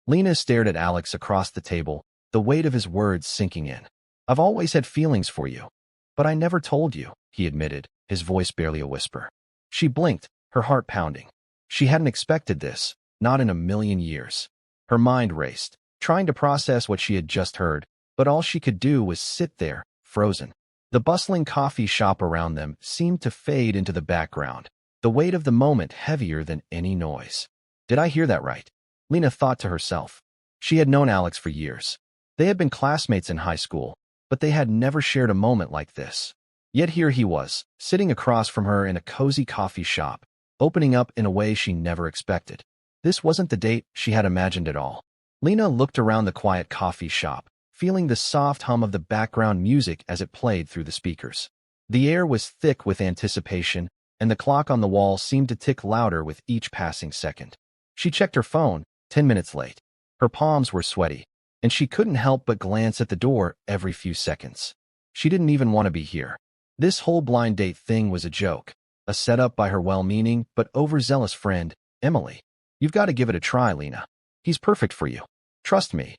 Lena stared at Alex across the table, the weight of his words sinking in. I've always had feelings for you. But I never told you, he admitted, his voice barely a whisper. She blinked, her heart pounding. She hadn't expected this, not in a million years. Her mind raced, trying to process what she had just heard, but all she could do was sit there, frozen. The bustling coffee shop around them seemed to fade into the background, the weight of the moment heavier than any noise. Did I hear that right? Lena thought to herself. She had known Alex for years. They had been classmates in high school, but they had never shared a moment like this. Yet here he was, sitting across from her in a cozy coffee shop, opening up in a way she never expected. This wasn't the date she had imagined at all. Lena looked around the quiet coffee shop, feeling the soft hum of the background music as it played through the speakers. The air was thick with anticipation, and the clock on the wall seemed to tick louder with each passing second. She checked her phone, 10 minutes late. Her palms were sweaty, and she couldn't help but glance at the door every few seconds. She didn't even want to be here. This whole blind date thing was a joke, a setup by her well-meaning but overzealous friend, Emily. You've got to give it a try, Lena. He's perfect for you. Trust me,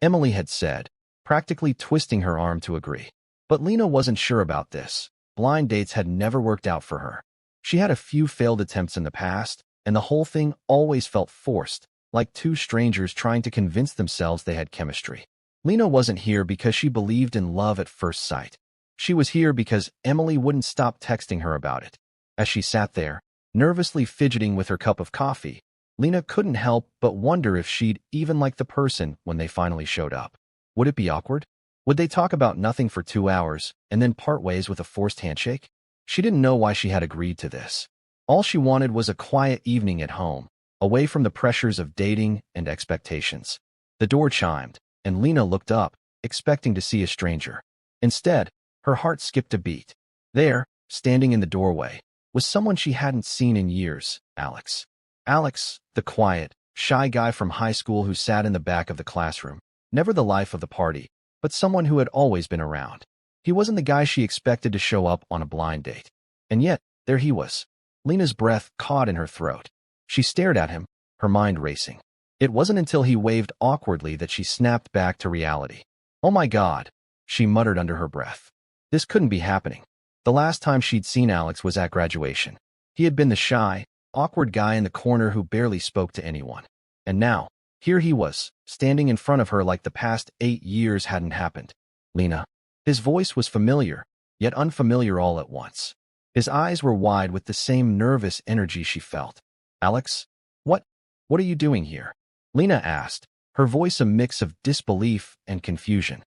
Emily had said, practically twisting her arm to agree. But Lena wasn't sure about this. Blind dates had never worked out for her. She had a few failed attempts in the past, and the whole thing always felt forced, like two strangers trying to convince themselves they had chemistry. Lena wasn't here because she believed in love at first sight. She was here because Emily wouldn't stop texting her about it. As she sat there, nervously fidgeting with her cup of coffee, Lena couldn't help but wonder if she'd even like the person when they finally showed up. Would it be awkward? Would they talk about nothing for 2 hours and then part ways with a forced handshake? She didn't know why she had agreed to this. All she wanted was a quiet evening at home, away from the pressures of dating and expectations. The door chimed, and Lena looked up, expecting to see a stranger. Instead, her heart skipped a beat. There, standing in the doorway, was someone she hadn't seen in years, Alex. Alex, the quiet, shy guy from high school who sat in the back of the classroom, never the life of the party, but someone who had always been around. He wasn't the guy she expected to show up on a blind date. And yet, there he was. Lena's breath caught in her throat. She stared at him, her mind racing. It wasn't until he waved awkwardly that she snapped back to reality. Oh my God, she muttered under her breath. This couldn't be happening. The last time she'd seen Alex was at graduation. He had been the shy, awkward guy in the corner who barely spoke to anyone. And now, here he was, standing in front of her like the past 8 years hadn't happened. Lena. His voice was familiar, yet unfamiliar all at once. His eyes were wide with the same nervous energy she felt. Alex? What are you doing here? Lena asked, her voice a mix of disbelief and confusion.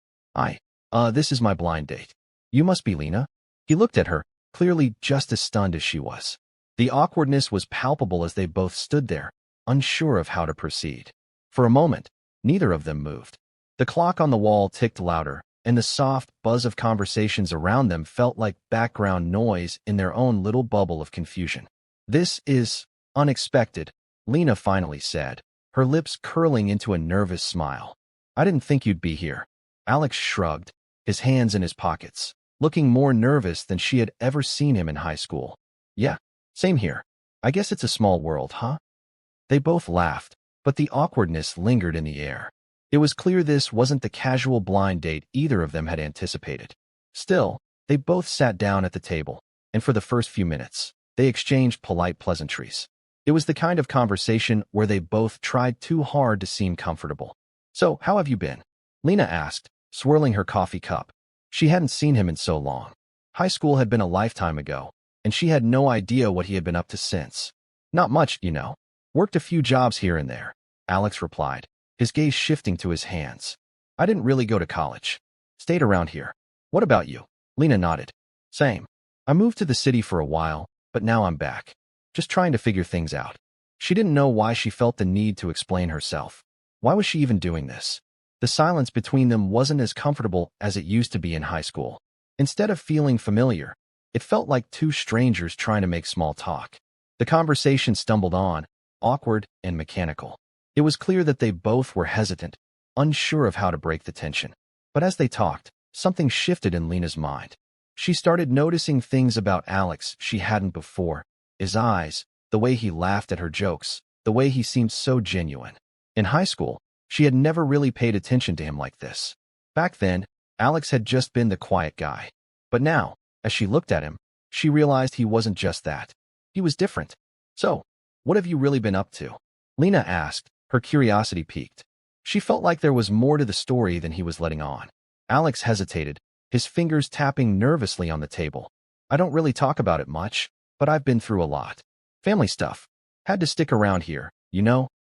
This is my blind date. You must be Lena. He looked at her, clearly just as stunned as she was. The awkwardness was palpable as they both stood there, unsure of how to proceed. For a moment, neither of them moved. The clock on the wall ticked louder, and the soft buzz of conversations around them felt like background noise in their own little bubble of confusion. This is unexpected, Lena finally said, her lips curling into a nervous smile. I didn't think you'd be here. Alex shrugged, his hands in his pockets, looking more nervous than she had ever seen him in high school. Yeah, same here. I guess it's a small world, huh? They both laughed, but the awkwardness lingered in the air. It was clear this wasn't the casual blind date either of them had anticipated. Still, they both sat down at the table, and for the first few minutes, they exchanged polite pleasantries. It was the kind of conversation where they both tried too hard to seem comfortable. So, how have you been? Lena asked, swirling her coffee cup. She hadn't seen him in so long. High school had been a lifetime ago, and she had no idea what he had been up to since. Not much, you know. Worked a few jobs here and there, Alex replied, his gaze shifting to his hands. I didn't really go to college. Stayed around here. What about you? Lena nodded. Same. I moved to the city for a while, but now I'm back. Just trying to figure things out. She didn't know why she felt the need to explain herself. Why was she even doing this? The silence between them wasn't as comfortable as it used to be in high school. Instead of feeling familiar, it felt like two strangers trying to make small talk. The conversation stumbled on, awkward and mechanical. It was clear that they both were hesitant, unsure of how to break the tension. But as they talked, something shifted in Lena's mind. She started noticing things about Alex she hadn't before. His eyes, the way he laughed at her jokes, the way he seemed so genuine. In high school, She had never really paid attention to him like this. Back then, Alex had just been the quiet guy. But now, as she looked at him, she realized he wasn't just that. He was different. So, what have you really been up to? Lena asked, her curiosity piqued. She felt like there was more to the story than he was letting on. Alex hesitated, his fingers tapping nervously on the table. I don't really talk about it much, but I've been through a lot. Family stuff. Had to stick around here,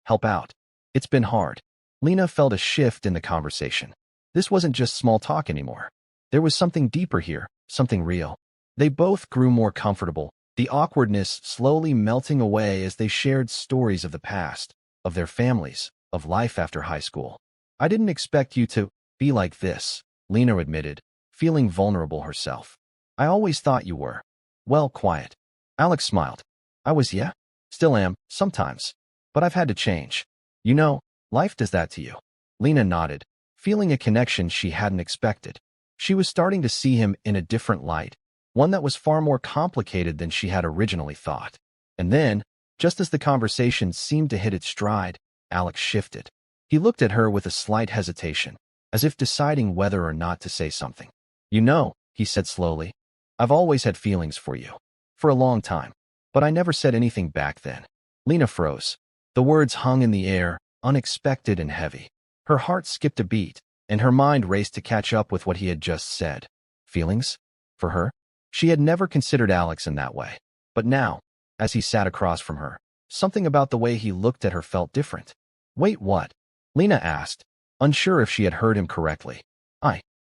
help out. It's been hard. Lena felt a shift in the conversation. This wasn't just small talk anymore. There was something deeper here, something real. They both grew more comfortable, the awkwardness slowly melting away as they shared stories of the past, of their families, of life after high school. I didn't expect you to be like this, Lena admitted, feeling vulnerable herself. I always thought you were. Well, quiet. Alex smiled. I was, yeah. Still am, sometimes. But I've had to change. Life does that to you. Lena nodded, feeling a connection she hadn't expected. She was starting to see him in a different light, one that was far more complicated than she had originally thought. And then, just as the conversation seemed to hit its stride, Alex shifted. He looked at her with a slight hesitation, as if deciding whether or not to say something. He said slowly, I've always had feelings for you. For a long time. But I never said anything back then. Lena froze. The words hung in the air, unexpected and heavy. Her heart skipped a beat, and her mind raced to catch up with what he had just said. Feelings? For her? She had never considered Alex in that way. But now, as he sat across from her, something about the way he looked at her felt different. Wait, what? Lena asked, unsure if she had heard him correctly.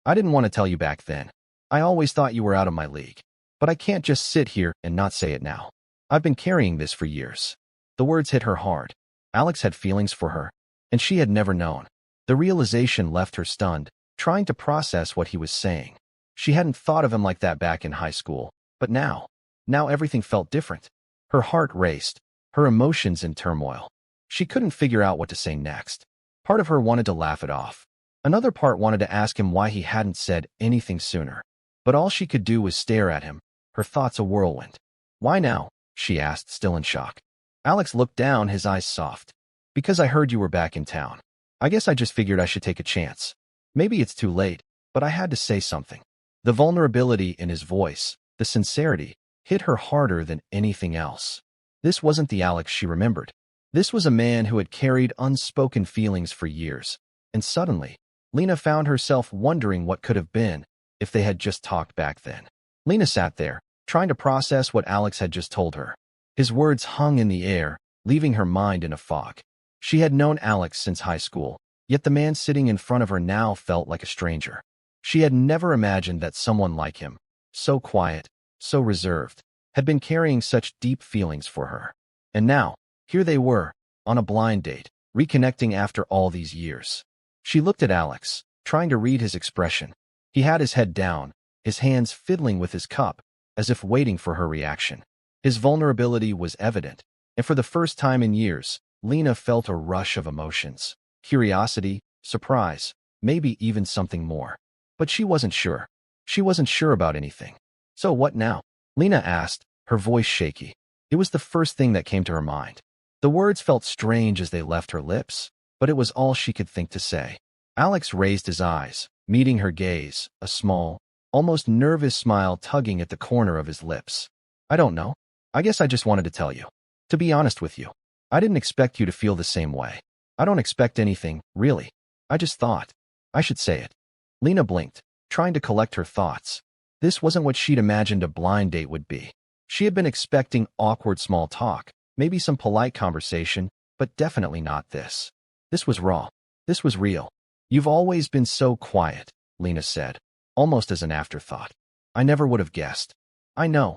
I didn't want to tell you back then. I always thought you were out of my league. But I can't just sit here and not say it now. I've been carrying this for years. The words hit her hard. Alex had feelings for her, and she had never known. The realization left her stunned, trying to process what he was saying. She hadn't thought of him like that back in high school, but now everything felt different. Her heart raced, her emotions in turmoil. She couldn't figure out what to say next. Part of her wanted to laugh it off. Another part wanted to ask him why he hadn't said anything sooner. But all she could do was stare at him, her thoughts a whirlwind. Why now? She asked, still in shock. Alex looked down, his eyes soft. Because I heard you were back in town. I guess I just figured I should take a chance. Maybe it's too late, but I had to say something. The vulnerability in his voice, the sincerity, hit her harder than anything else. This wasn't the Alex she remembered. This was a man who had carried unspoken feelings for years. And suddenly, Lena found herself wondering what could have been if they had just talked back then. Lena sat there, trying to process what Alex had just told her. His words hung in the air, leaving her mind in a fog. She had known Alex since high school, yet the man sitting in front of her now felt like a stranger. She had never imagined that someone like him, so quiet, so reserved, had been carrying such deep feelings for her. And now, here they were, on a blind date, reconnecting after all these years. She looked at Alex, trying to read his expression. He had his head down, his hands fiddling with his cup, as if waiting for her reaction. His vulnerability was evident, and for the first time in years, Lena felt a rush of emotions. Curiosity, surprise, maybe even something more. But she wasn't sure. She wasn't sure about anything. So what now? Lena asked, her voice shaky. It was the first thing that came to her mind. The words felt strange as they left her lips, but it was all she could think to say. Alex raised his eyes, meeting her gaze, a small, almost nervous smile tugging at the corner of his lips. I don't know. I guess I just wanted to tell you. To be honest with you, I didn't expect you to feel the same way. I don't expect anything, really. I just thought I should say it. Lena blinked, trying to collect her thoughts. This wasn't what she'd imagined a blind date would be. She had been expecting awkward small talk, maybe some polite conversation, but definitely not this. This was raw. This was real. You've always been so quiet, Lena said, almost as an afterthought. I never would have guessed. I know.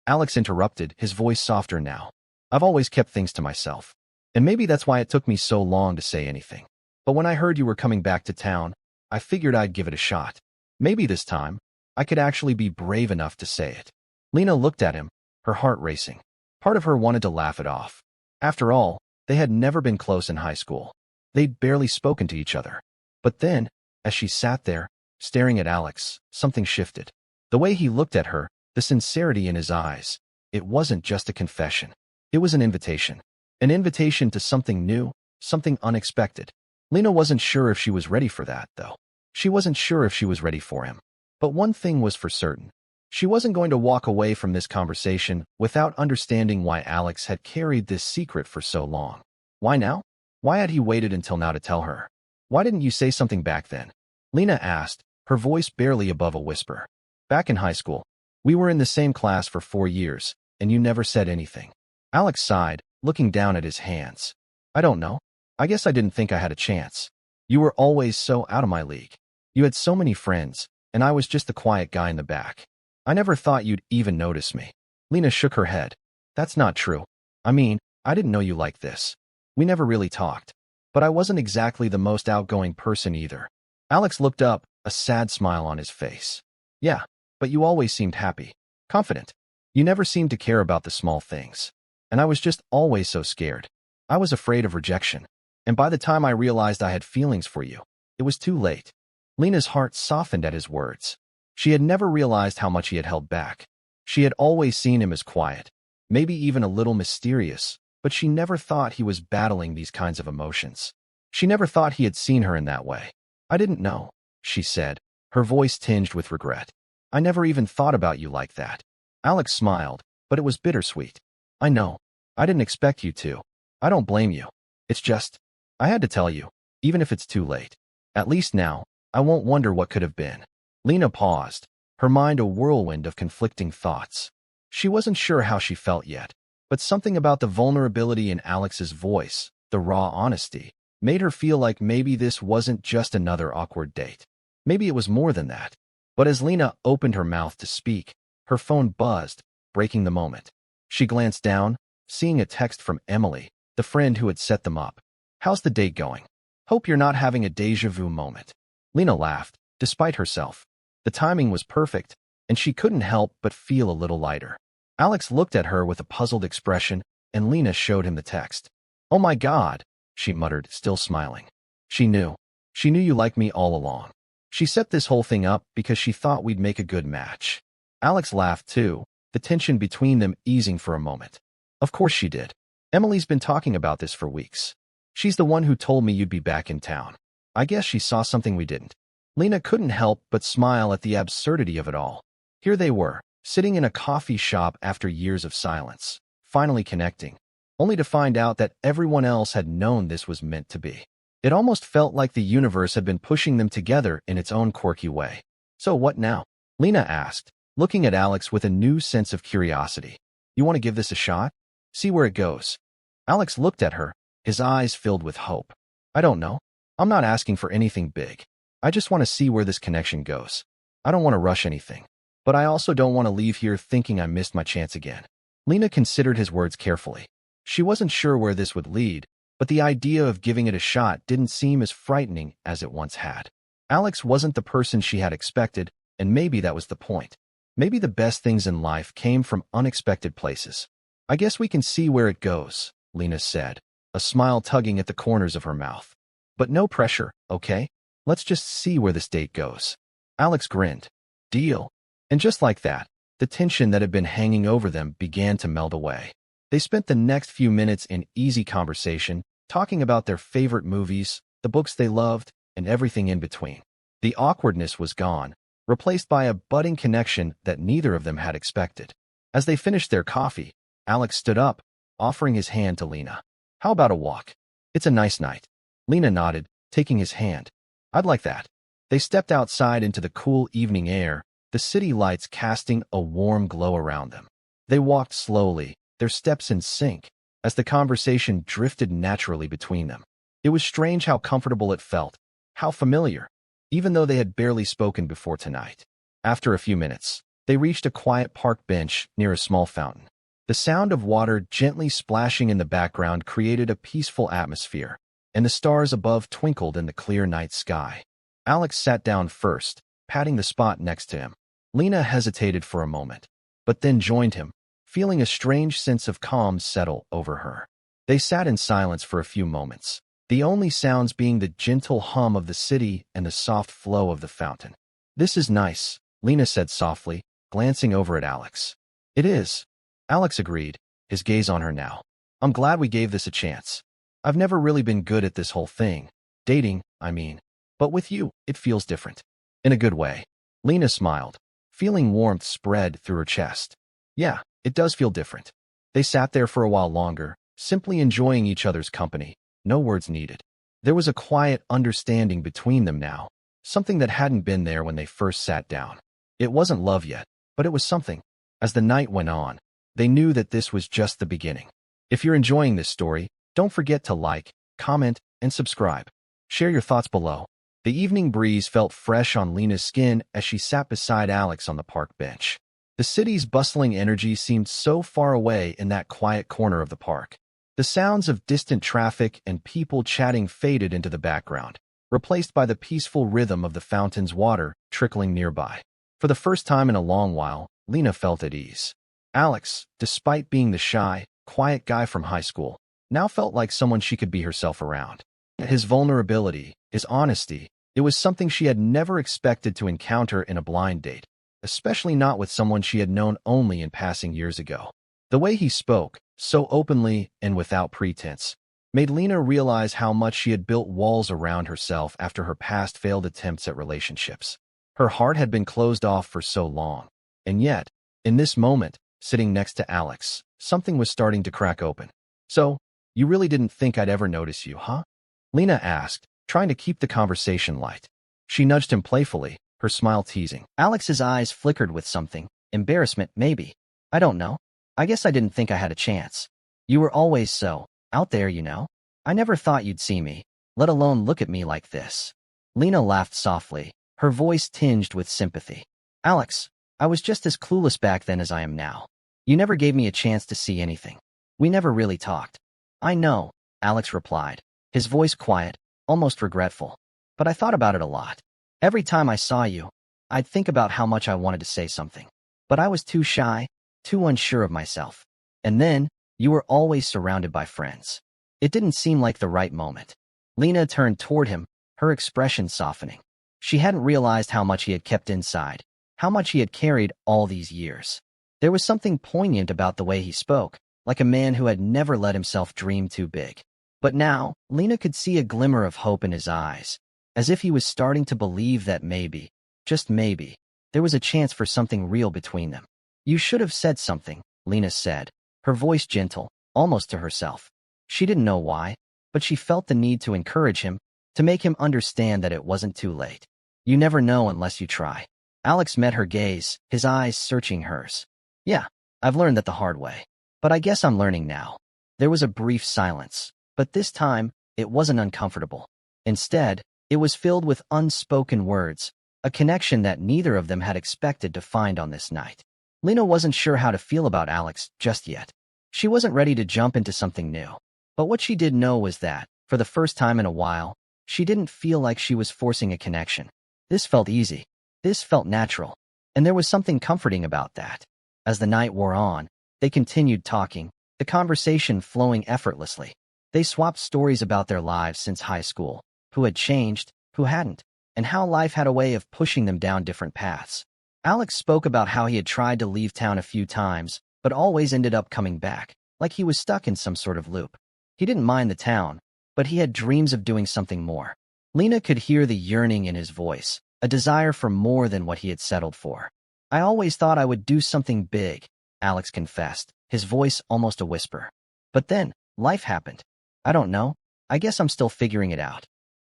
Alex interrupted, his voice softer now. I've always kept things to myself. And maybe that's why it took me so long to say anything. But when I heard you were coming back to town, I figured I'd give it a shot. Maybe this time, I could actually be brave enough to say it. Lena looked at him, her heart racing. Part of her wanted to laugh it off. After all, they had never been close in high school. They'd barely spoken to each other. But then, as she sat there, staring at Alex, something shifted. The way he looked at her, the sincerity in his eyes. It wasn't just a confession. It was an invitation. An invitation to something new, something unexpected. Lena wasn't sure if she was ready for that, though. She wasn't sure if she was ready for him. But one thing was for certain. She wasn't going to walk away from this conversation without understanding why Alex had carried this secret for so long. Why now? Why had he waited until now to tell her? Why didn't you say something back then? Lena asked, her voice barely above a whisper. Back in high school, we were in the same class for 4 years, and you never said anything. Alex sighed, looking down at his hands. I don't know. I guess I didn't think I had a chance. You were always so out of my league. You had so many friends, and I was just the quiet guy in the back. I never thought you'd even notice me. Lena shook her head. That's not true. I mean, I didn't know you like this. We never really talked. But I wasn't exactly the most outgoing person either. Alex looked up, a sad smile on his face. Yeah, but you always seemed happy, confident. You never seemed to care about the small things. And I was just always so scared. I was afraid of rejection. And by the time I realized I had feelings for you, it was too late. Lena's heart softened at his words. She had never realized how much he had held back. She had always seen him as quiet, maybe even a little mysterious, but she never thought he was battling these kinds of emotions. She never thought he had seen her in that way. I didn't know, she said, her voice tinged with regret. I never even thought about you like that. Alex smiled, but it was bittersweet. I know. I didn't expect you to. I don't blame you. It's just, I had to tell you, even if it's too late. At least now, I won't wonder what could have been. Lena paused, her mind a whirlwind of conflicting thoughts. She wasn't sure how she felt yet, but something about the vulnerability in Alex's voice, the raw honesty, made her feel like maybe this wasn't just another awkward date. Maybe it was more than that. But as Lena opened her mouth to speak, her phone buzzed, breaking the moment. She glanced down, seeing a text from Emily, the friend who had set them up. How's the date going? Hope you're not having a déjà vu moment. Lena laughed, despite herself. The timing was perfect, and she couldn't help but feel a little lighter. Alex looked at her with a puzzled expression, and Lena showed him the text. Oh my God, she muttered, still smiling. She knew. She knew you liked me all along. She set this whole thing up because she thought we'd make a good match. Alex laughed too, the tension between them easing for a moment. Of course she did. Emily's been talking about this for weeks. She's the one who told me you'd be back in town. I guess she saw something we didn't. Lena couldn't help but smile at the absurdity of it all. Here they were, sitting in a coffee shop after years of silence, finally connecting, only to find out that everyone else had known this was meant to be. It almost felt like the universe had been pushing them together in its own quirky way. So what now? Lena asked, looking at Alex with a new sense of curiosity. You want to give this a shot? See where it goes. Alex looked at her, his eyes filled with hope. I don't know. I'm not asking for anything big. I just want to see where this connection goes. I don't want to rush anything. But I also don't want to leave here thinking I missed my chance again. Lena considered his words carefully. She wasn't sure where this would lead, but the idea of giving it a shot didn't seem as frightening as it once had. Alex wasn't the person she had expected, and maybe that was the point. Maybe the best things in life came from unexpected places. I guess we can see where it goes, Lena said, a smile tugging at the corners of her mouth. But no pressure, okay? Let's just see where this date goes. Alex grinned. Deal. And just like that, the tension that had been hanging over them began to melt away. They spent the next few minutes in easy conversation, talking about their favorite movies, the books they loved, and everything in between. The awkwardness was gone, replaced by a budding connection that neither of them had expected. As they finished their coffee, Alex stood up, offering his hand to Lena. How about a walk? It's a nice night. Lena nodded, taking his hand. I'd like that. They stepped outside into the cool evening air, the city lights casting a warm glow around them. They walked slowly, their steps in sync, as the conversation drifted naturally between them. It was strange how comfortable it felt, how familiar, even though they had barely spoken before tonight. After a few minutes, they reached a quiet park bench near a small fountain. The sound of water gently splashing in the background created a peaceful atmosphere, and the stars above twinkled in the clear night sky. Alex sat down first, patting the spot next to him. Lena hesitated for a moment, but then joined him, feeling a strange sense of calm settle over her. They sat in silence for a few moments, the only sounds being the gentle hum of the city and the soft flow of the fountain. This is nice, Lena said softly, glancing over at Alex. It is. Alex agreed, his gaze on her now. I'm glad we gave this a chance. I've never really been good at this whole thing, Dating, I mean. But with you, it feels different. In a good way. Lena smiled. Feeling warmth spread through her chest. Yeah, it does feel different. They sat there for a while longer, simply enjoying each other's company. No words needed. There was a quiet understanding between them now, something that hadn't been there when they first sat down. It wasn't love yet, but it was something. As the night went on, they knew that this was just the beginning. If you're enjoying this story, don't forget to like, comment, and subscribe. Share your thoughts below. The evening breeze felt fresh on Lena's skin as she sat beside Alex on the park bench. The city's bustling energy seemed so far away in that quiet corner of the park. The sounds of distant traffic and people chatting faded into the background, replaced by the peaceful rhythm of the fountain's water trickling nearby. For the first time in a long while, Lena felt at ease. Alex, despite being the shy, quiet guy from high school, now felt like someone she could be herself around. His vulnerability, his honesty, it was something she had never expected to encounter in a blind date, especially not with someone she had known only in passing years ago. The way he spoke, so openly and without pretense, made Lena realize how much she had built walls around herself after her past failed attempts at relationships. Her heart had been closed off for so long, and yet, in this moment, sitting next to Alex, something was starting to crack open. "So, you really didn't think I'd ever notice you, huh?" Lena asked, trying to keep the conversation light. She nudged him playfully, her smile teasing. Alex's eyes flickered with something. Embarrassment, maybe. I don't know. I guess I didn't think I had a chance. You were always so out there, you know. I never thought you'd see me, let alone look at me like this. Lena laughed softly, her voice tinged with sympathy. Alex, I was just as clueless back then as I am now. You never gave me a chance to see anything. We never really talked. I know, Alex replied, his voice quiet, almost regretful. But I thought about it a lot. Every time I saw you, I'd think about how much I wanted to say something. But I was too shy, too unsure of myself. And then, you were always surrounded by friends. It didn't seem like the right moment. Lena turned toward him, her expression softening. She hadn't realized how much he had kept inside, how much he had carried all these years. There was something poignant about the way he spoke, like a man who had never let himself dream too big. But now, Lena could see a glimmer of hope in his eyes, as if he was starting to believe that maybe, just maybe, there was a chance for something real between them. You should have said something, Lena said, her voice gentle, almost to herself. She didn't know why, but she felt the need to encourage him, to make him understand that it wasn't too late. You never know unless you try. Alex met her gaze, his eyes searching hers. Yeah, I've learned that the hard way. But I guess I'm learning now. There was a brief silence, but this time, it wasn't uncomfortable. Instead, it was filled with unspoken words, a connection that neither of them had expected to find on this night. Lena wasn't sure how to feel about Alex just yet. She wasn't ready to jump into something new. But what she did know was that, for the first time in a while, she didn't feel like she was forcing a connection. This felt easy. This felt natural. And there was something comforting about that. As the night wore on, they continued talking, the conversation flowing effortlessly. They swapped stories about their lives since high school, who had changed, who hadn't, and how life had a way of pushing them down different paths. Alex spoke about how he had tried to leave town a few times, but always ended up coming back, like he was stuck in some sort of loop. He didn't mind the town, but he had dreams of doing something more. Lena could hear the yearning in his voice, a desire for more than what he had settled for. I always thought I would do something big, Alex confessed, his voice almost a whisper. But then, life happened. I don't know. I guess I'm still figuring it out.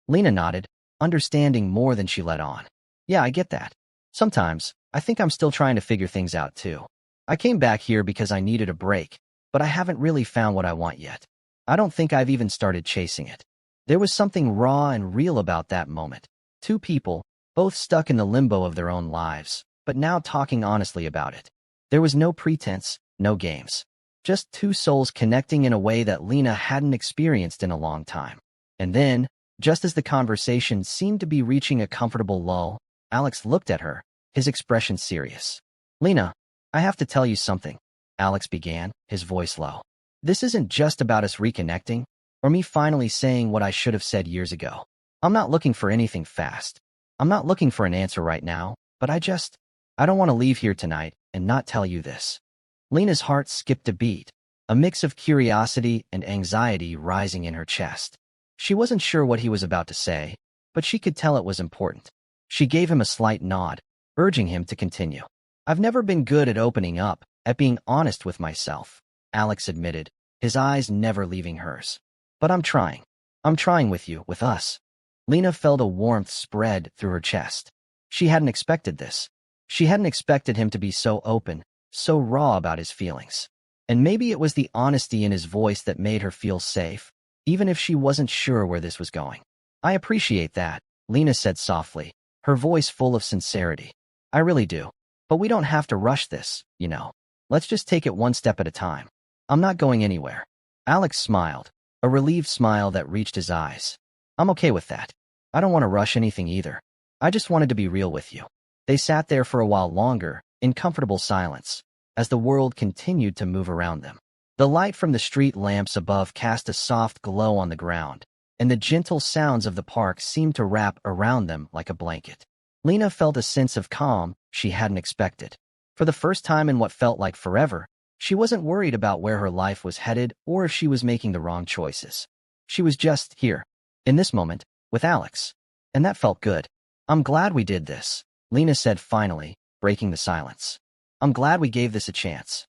Lena nodded, understanding more than she let on. Yeah, I get that. Sometimes, I think I'm still trying to figure things out too. I came back here because I needed a break, but I haven't really found what I want yet. I don't think I've even started chasing it. There was something raw and real about that moment. Two people, both stuck in the limbo of their own lives, but now talking honestly about it. There was no pretense, no games. Just two souls connecting in a way that Lena hadn't experienced in a long time. And then, just as the conversation seemed to be reaching a comfortable lull, Alex looked at her, his expression serious. Lena, I have to tell you something, Alex began, his voice low. This isn't just about us reconnecting, or me finally saying what I should have said years ago. I'm not looking for anything fast. I'm not looking for an answer right now, but I don't want to leave here tonight and not tell you this. Lena's heart skipped a beat, a mix of curiosity and anxiety rising in her chest. She wasn't sure what he was about to say, but she could tell it was important. She gave him a slight nod, urging him to continue. I've never been good at opening up, at being honest with myself, Alex admitted, his eyes never leaving hers. But I'm trying. I'm trying with you, with us. Lena felt a warmth spread through her chest. She hadn't expected this. She hadn't expected him to be so open, so raw about his feelings. And maybe it was the honesty in his voice that made her feel safe, even if she wasn't sure where this was going. I appreciate that, Lena said softly, her voice full of sincerity. I really do. But we don't have to rush this, you know. Let's just take it one step at a time. I'm not going anywhere. Alex smiled, a relieved smile that reached his eyes. I'm okay with that. I don't want to rush anything either. I just wanted to be real with you. They sat there for a while longer, in comfortable silence, as the world continued to move around them. The light from the street lamps above cast a soft glow on the ground, and the gentle sounds of the park seemed to wrap around them like a blanket. Lena felt a sense of calm she hadn't expected. For the first time in what felt like forever, she wasn't worried about where her life was headed or if she was making the wrong choices. She was just here, in this moment, with Alex. And that felt good. I'm glad we did this, Lena said finally, breaking the silence. I'm glad we gave this a chance.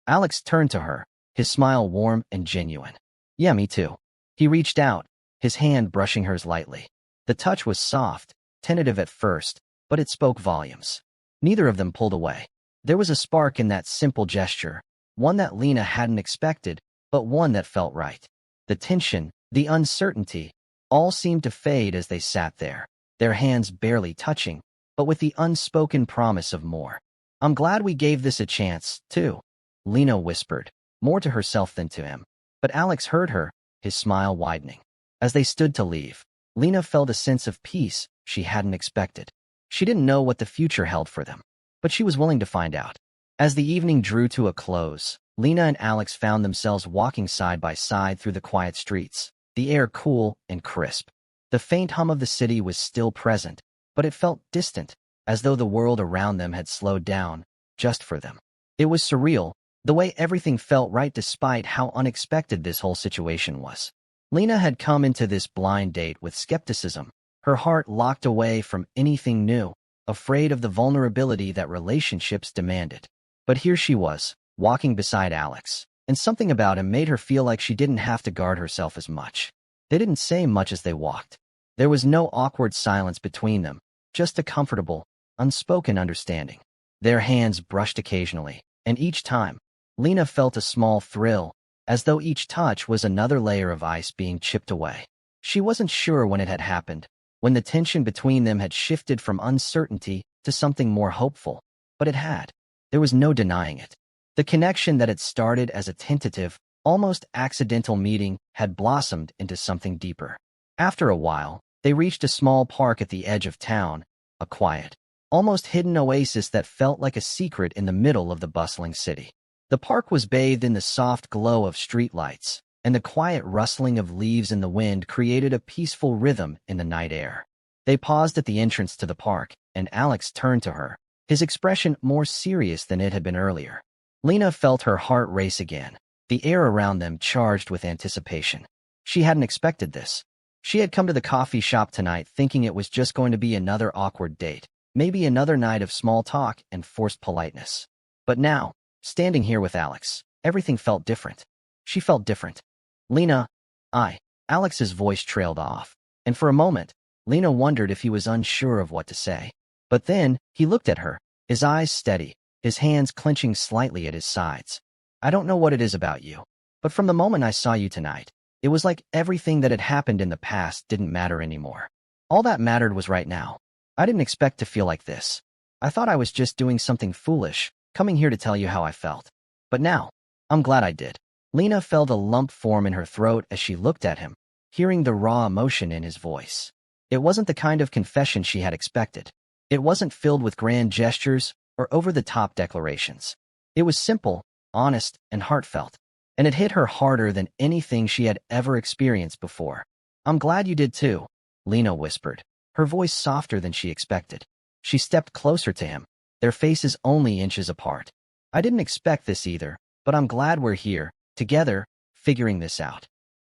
Alex turned to her, his smile warm and genuine. Yeah, me too. He reached out, his hand brushing hers lightly. The touch was soft, tentative at first, but it spoke volumes. Neither of them pulled away. There was a spark in that simple gesture, one that Lena hadn't expected, but one that felt right. The tension, the uncertainty, all seemed to fade as they sat there, their hands barely touching, but with the unspoken promise of more. I'm glad we gave this a chance, too, Lena whispered, more to herself than to him. But Alex heard her, his smile widening. As they stood to leave, Lena felt a sense of peace she hadn't expected. She didn't know what the future held for them, but she was willing to find out. As the evening drew to a close, Lena and Alex found themselves walking side by side through the quiet streets, the air cool and crisp. The faint hum of the city was still present, but it felt distant, as though the world around them had slowed down, just for them. It was surreal, the way everything felt right despite how unexpected this whole situation was. Lena had come into this blind date with skepticism, her heart locked away from anything new, afraid of the vulnerability that relationships demanded. But here she was, walking beside Alex, and something about him made her feel like she didn't have to guard herself as much. They didn't say much as they walked. There was no awkward silence between them, just a comfortable, unspoken understanding. Their hands brushed occasionally, and each time, Lena felt a small thrill, as though each touch was another layer of ice being chipped away. She wasn't sure when it had happened, when the tension between them had shifted from uncertainty to something more hopeful, but it had. There was no denying it. The connection that had started as a tentative, almost accidental meeting had blossomed into something deeper. After a while, they reached a small park at the edge of town, a quiet, almost hidden oasis that felt like a secret in the middle of the bustling city. The park was bathed in the soft glow of streetlights, and the quiet rustling of leaves in the wind created a peaceful rhythm in the night air. They paused at the entrance to the park, and Alex turned to her, his expression more serious than it had been earlier. Lena felt her heart race again, the air around them charged with anticipation. She hadn't expected this. She had come to the coffee shop tonight thinking it was just going to be another awkward date, maybe another night of small talk and forced politeness. But now, standing here with Alex, everything felt different. She felt different. Lena, Alex's voice trailed off, and for a moment, Lena wondered if he was unsure of what to say. But then, he looked at her, his eyes steady, his hands clenching slightly at his sides. I don't know what it is about you, but from the moment I saw you tonight, it was like everything that had happened in the past didn't matter anymore. All that mattered was right now. I didn't expect to feel like this. I thought I was just doing something foolish, coming here to tell you how I felt. But now, I'm glad I did. Lena felt a lump form in her throat as she looked at him, hearing the raw emotion in his voice. It wasn't the kind of confession she had expected. It wasn't filled with grand gestures or over-the-top declarations. It was simple, honest, and heartfelt, and it hit her harder than anything she had ever experienced before. I'm glad you did too, Lena whispered, her voice softer than she expected. She stepped closer to him, their faces only inches apart. I didn't expect this either, but I'm glad we're here, together, figuring this out.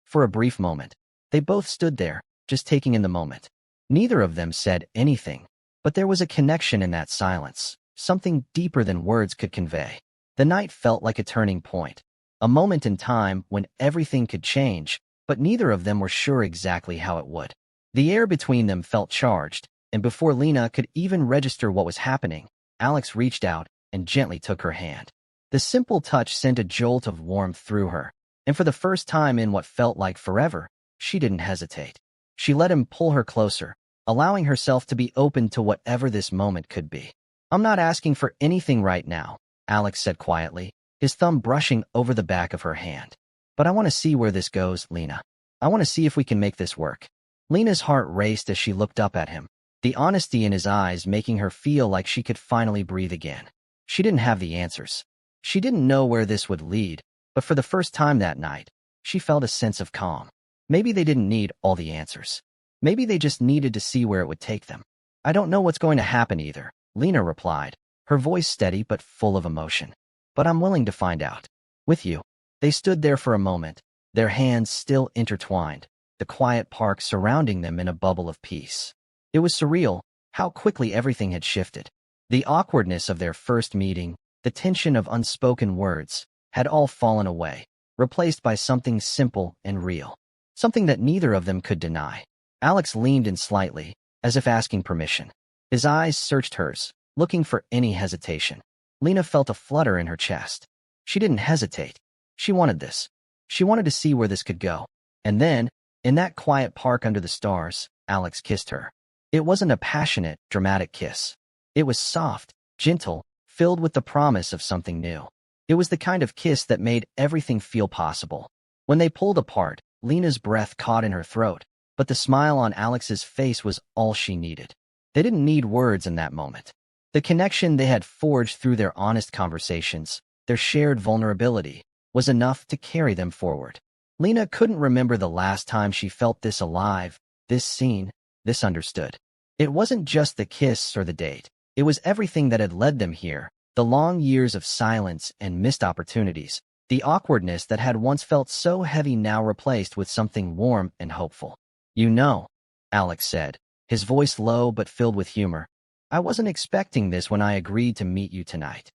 For a brief moment, They both stood there, just taking in the moment. Neither of them said anything, but there was a connection in that silence, something deeper than words could convey. The night felt like a turning point, a moment in time when everything could change, but neither of them were sure exactly how it would. The air between them felt charged, and before Lena could even register what was happening, Alex reached out and gently took her hand. The simple touch sent a jolt of warmth through her, and for the first time in what felt like forever, she didn't hesitate. She let him pull her closer, allowing herself to be open to whatever this moment could be. "I'm not asking for anything right now," Alex said quietly, his thumb brushing over the back of her hand. "But I want to see where this goes, Lena. I want to see if we can make this work." Lena's heart raced as she looked up at him, the honesty in his eyes making her feel like she could finally breathe again. She didn't have the answers. She didn't know where this would lead, but for the first time that night, she felt a sense of calm. Maybe they didn't need all the answers. Maybe they just needed to see where it would take them. "I don't know what's going to happen either," Lena replied, her voice steady but full of emotion. "But I'm willing to find out. With you." They stood there for a moment, their hands still intertwined, the quiet park surrounding them in a bubble of peace. It was surreal how quickly everything had shifted. The awkwardness of their first meeting, the tension of unspoken words, had all fallen away, replaced by something simple and real. Something that neither of them could deny. Alex leaned in slightly, as if asking permission. His eyes searched hers, looking for any hesitation. Lena felt a flutter in her chest. She didn't hesitate. She wanted this. She wanted to see where this could go. And then, in that quiet park under the stars, Alex kissed her. It wasn't a passionate, dramatic kiss. It was soft, gentle, filled with the promise of something new. It was the kind of kiss that made everything feel possible. When they pulled apart, Lena's breath caught in her throat, but the smile on Alex's face was all she needed. They didn't need words in that moment. The connection they had forged through their honest conversations, their shared vulnerability, was enough to carry them forward. Lena couldn't remember the last time she felt this alive, this seen, this understood. It wasn't just the kiss or the date. It was everything that had led them here, the long years of silence and missed opportunities, the awkwardness that had once felt so heavy now replaced with something warm and hopeful. "You know," Alex said, his voice low but filled with humor, "I wasn't expecting this when I agreed to meet you tonight."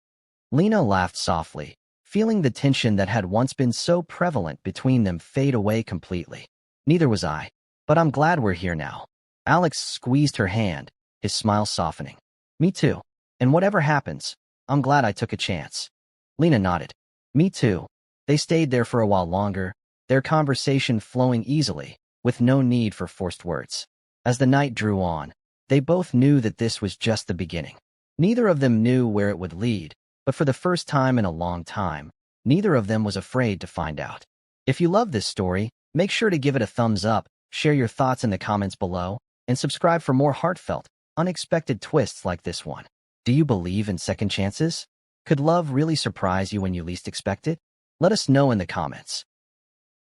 Lena laughed softly, feeling the tension that had once been so prevalent between them fade away completely. "Neither was I, but I'm glad we're here now." Alex squeezed her hand, his smile softening. "Me too. And whatever happens, I'm glad I took a chance." Lena nodded. "Me too." They stayed there for a while longer, their conversation flowing easily, with no need for forced words. As the night drew on, they both knew that this was just the beginning. Neither of them knew where it would lead, but for the first time in a long time, neither of them was afraid to find out. If you love this story, make sure to give it a thumbs up, share your thoughts in the comments below, and subscribe for more heartfelt, unexpected twists like this one. Do you believe in second chances? Could love really surprise you when you least expect it? Let us know in the comments.